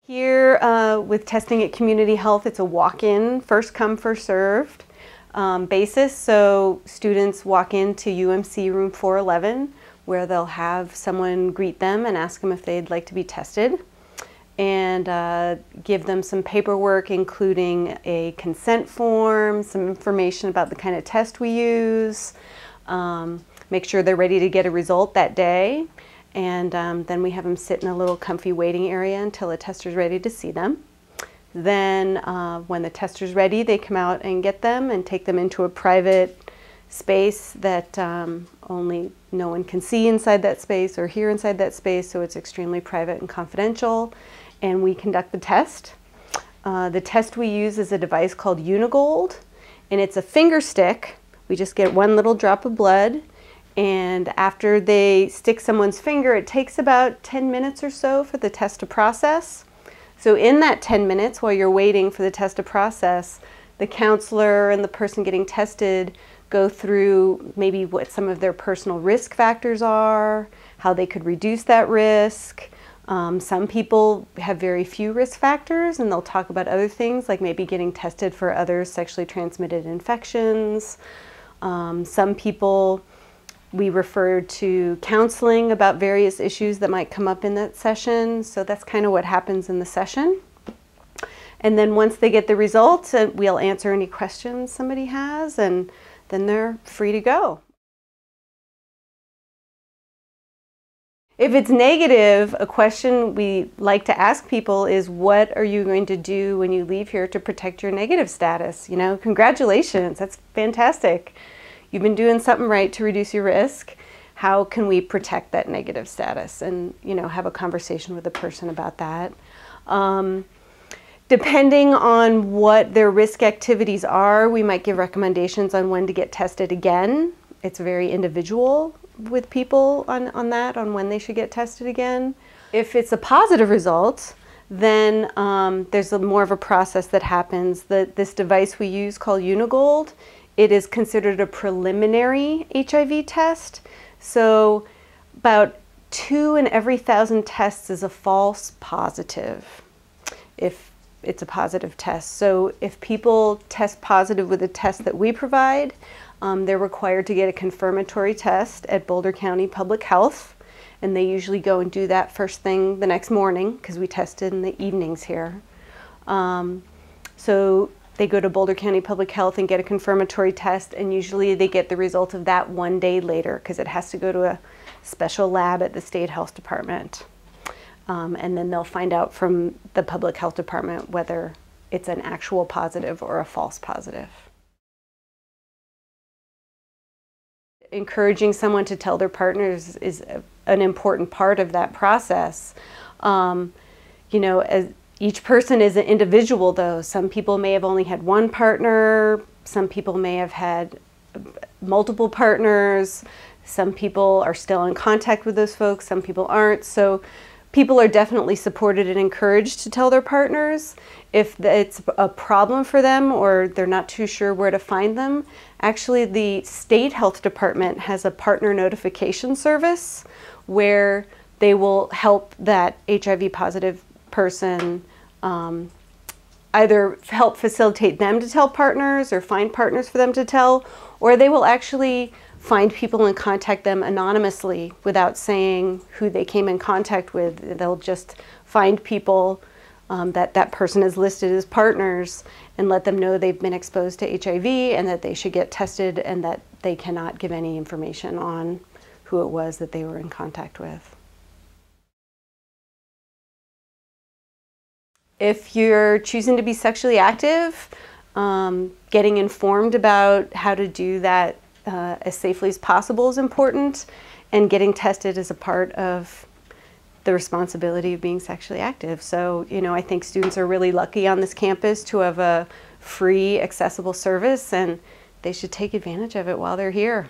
Here with testing at Community Health, it's a walk-in, first come, first served basis. So students walk into UMC room 411 where they'll have someone greet them and ask them if they'd like to be tested, and give them some paperwork including a consent form, some information about the kind of test we use, make sure they're ready to get a result that day. And then we have them sit in a little comfy waiting area until the tester's ready to see them. Then when the tester's ready, they come out and get them and take them into a private space that only no one can see inside that space or hear inside that space, so it's extremely private and confidential. And we conduct the test. The test we use is a device called Unigold, and it's a finger stick. We just get one little drop of blood. And after they stick someone's finger, it takes about 10 minutes or so for the test to process. So in that 10 minutes, while you're waiting for the test to process, the counselor and the person getting tested go through maybe what some of their personal risk factors are, how they could reduce that risk. Some people have very few risk factors, and they'll talk about other things like maybe getting tested for other sexually transmitted infections. Some people we refer to counseling about various issues that might come up in that session. So that's kind of what happens in the session. And then once they get the results, we'll answer any questions somebody has, and then they're free to go. If it's negative, a question we like to ask people is, what are you going to do when you leave here to protect your negative status? You know, congratulations, that's fantastic. You've been doing something right to reduce your risk. How can we protect that negative status? And, you know, have a conversation with the person about that. Depending on what their risk activities are, we might give recommendations on when to get tested again. It's very individual with people on that, on when they should get tested again. If it's a positive result, then there's more of a process that happens. This device we use called Unigold, it is considered a preliminary HIV test. So about 2 in every 1,000 tests is a false positive if it's a positive test. So if people test positive with a test that we provide, they're required to get a confirmatory test at Boulder County Public Health. And they usually go and do that first thing the next morning because we tested in the evenings here. So they go to Boulder County Public Health and get a confirmatory test, and usually they get the result of that 1 day later because it has to go to a special lab at the state health department. And then they'll find out from the public health department whether it's an actual positive or a false positive. Encouraging someone to tell their partners is an important part of that process. You know, as each person is an individual though. Some people may have only had one partner, some people may have had multiple partners, some people are still in contact with those folks, some people aren't. So people are definitely supported and encouraged to tell their partners. If it's a problem for them or they're not too sure where to find them, actually the state health department has a partner notification service where they will help that HIV positive person either help facilitate them to tell partners or find partners for them to tell, or they will actually find people and contact them anonymously without saying who they came in contact with. They'll just find people that person is listed as partners and let them know they've been exposed to HIV and that they should get tested and that they cannot give any information on who it was that they were in contact with. If you're choosing to be sexually active, getting informed about how to do that as safely as possible is important, and getting tested is a part of the responsibility of being sexually active. So, you know, I think students are really lucky on this campus to have a free, accessible service, and they should take advantage of it while they're here.